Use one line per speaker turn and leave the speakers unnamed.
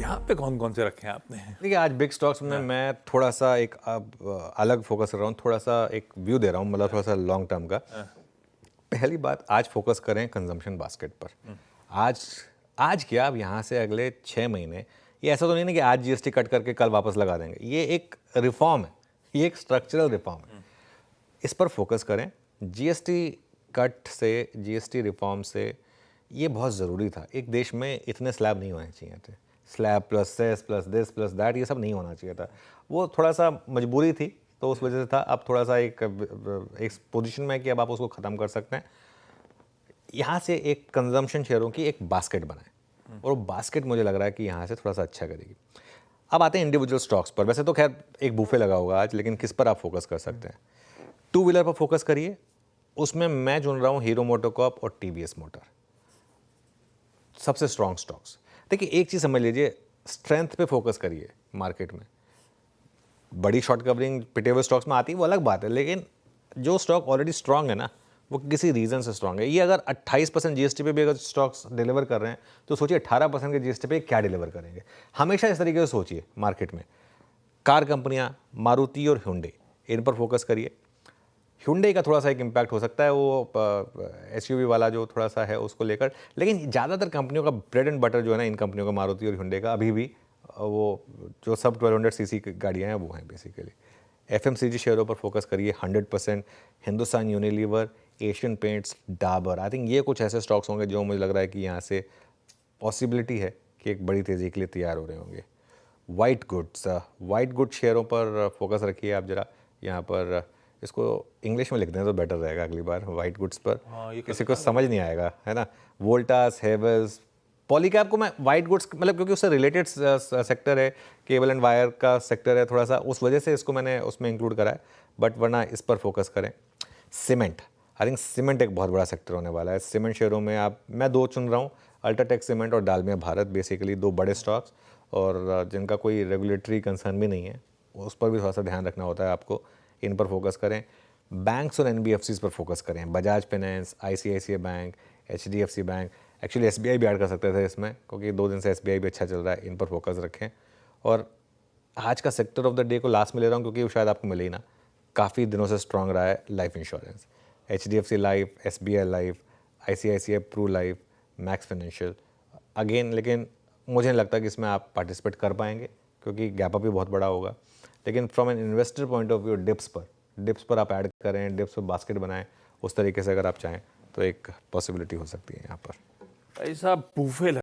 यहाँ पे कौन कौन से रखे हैं आपने?
देखिए आज बिग स्टॉक्स में मैं थोड़ा सा एक अब अलग फोकस कर रहा हूँ, थोड़ा सा एक व्यू दे रहा हूँ, मतलब थोड़ा सा लॉन्ग टर्म का। पहली बात, आज फोकस करें कंजम्पशन बास्केट पर। आज आज क्या, अब यहाँ से अगले 6 महीने, ये ऐसा तो नहीं ना कि आज जीएसटी कट करके कल वापस लगा देंगे। ये एक रिफॉर्म है, ये एक स्ट्रक्चरल रिफॉर्म है, इस पर फोकस करें। जीएसटी कट से, जीएसटी रिफॉर्म से ये बहुत ज़रूरी था। एक देश में इतने स्लैब नहीं होने चाहिए थे, slab plus cess plus this plus that, ये सब नहीं होना चाहिए था। वो थोड़ा सा मजबूरी थी, तो उस वजह से था। अब थोड़ा सा एक पोजीशन में है कि अब आप उसको ख़त्म कर सकते हैं। यहाँ से एक कंजम्पशन शेयरों की एक बास्केट बनाएं, और वो बास्केट मुझे लग रहा है कि यहाँ से थोड़ा सा अच्छा करेगी। अब आते हैं इंडिविजुअल स्टॉक्स पर। वैसे तो खैर एक बूफे लगा होगा आज, लेकिन किस पर आप फोकस कर सकते हैं? टू व्हीलर पर फोकस करिए। उसमें मैं चुन रहा हूँ हीरो मोटोकॉर्प और टीवीएस मोटर, सबसे स्ट्रॉन्ग स्टॉक्स। देखिए एक चीज़ समझ लीजिए, स्ट्रेंथ पे फोकस करिए मार्केट में। बड़ी शॉर्ट कवरिंग पिटे हुए स्टॉक्स में आती है, वो अलग बात है, लेकिन जो स्टॉक ऑलरेडी स्ट्रांग है ना, वो किसी रीज़न से स्ट्रांग है। ये अगर 28% जीएसटी पे भी अगर स्टॉक्स डिलीवर कर रहे हैं, तो सोचिए 18% के जीएसटी पे क्या डिलीवर करेंगे। हमेशा इस तरीके से सोचिए मार्केट में। कार कंपनियाँ मारुति और hyundai, इन पर फोकस करिए। hyundai का थोड़ा सा एक इम्पैक्ट हो सकता है, वो एसयूवी वाला जो थोड़ा सा है उसको लेकर, लेकिन ज़्यादातर कंपनियों का ब्रेड एंड बटर जो है ना, इन कंपनियों का, मारुति और hyundai का, अभी भी वो जो सब 1200 सीसी की गाड़ियाँ हैं वो हैं बेसिकली। एफएमसीजी शेयरों पर फोकस करिए 100%। Hindustan Unilever, Asian paints, Dabur, I think ये कुछ ऐसे स्टॉक्स होंगे जो मुझे लग रहा है कि यहाँ से पॉसिबिलिटी है कि एक बड़ी तेज़ी के लिए तैयार हो रहे होंगे। वाइट गुड्स शेयरों पर फोकस रखिए आप ज़रा। यहाँ पर इसको इंग्लिश में लिख दें तो बेटर रहेगा अगली बार। वाइट गुड्स पर किसी को समझ नहीं आएगा, है ना। वोल्टास, हेवेल्स, पॉलीकैब को मैं वाइट गुड्स, मतलब क्योंकि उससे रिलेटेड सेक्टर है, केबल एंड वायर का सेक्टर है थोड़ा सा, उस वजह से इसको मैंने उसमें इंक्लूड करा है, बट वरना इस पर फोकस करें। सीमेंट, आई थिंक सीमेंट एक बहुत बड़ा सेक्टर होने वाला है। सीमेंट शेयरों में मैं दो चुन रहा हूँ, अल्ट्राटेक सीमेंट और डालमिया भारत, बेसिकली दो बड़े स्टॉक्स, और जिनका कोई रेगुलेटरी कंसर्न भी नहीं है, उस पर भी थोड़ा सा ध्यान रखना होता है आपको। इन पर फोकस करें। बैंक्स और एनबीएफसीज पर फोकस करें। Bajaj finance, ICICI bank, HDFC bank, actually SBI भी ऐड कर सकते थे इसमें, क्योंकि 2 दिन से एसबीआई भी अच्छा चल रहा है। इन पर फोकस रखें। और आज का सेक्टर ऑफ द डे को लास्ट में ले रहा हूँ, क्योंकि वो शायद आपको मिले ही ना, काफ़ी दिनों से स्ट्रांग रहा है life insurance. HDFC Life, SBI Life, ICICI Pru Life, Max Financial again, लेकिन मुझे नहीं लगता कि इसमें आप पार्टिसिपेट कर पाएंगे, क्योंकि गैप अप भी बहुत बड़ा होगा। लेकिन from an investor point of view, dips पर आप ऐड करें, डिप्स पर बास्केट बनाएं, उस तरीके से अगर आप चाहें तो एक पॉसिबिलिटी हो सकती है यहाँ पर।
भाई साहब बूफे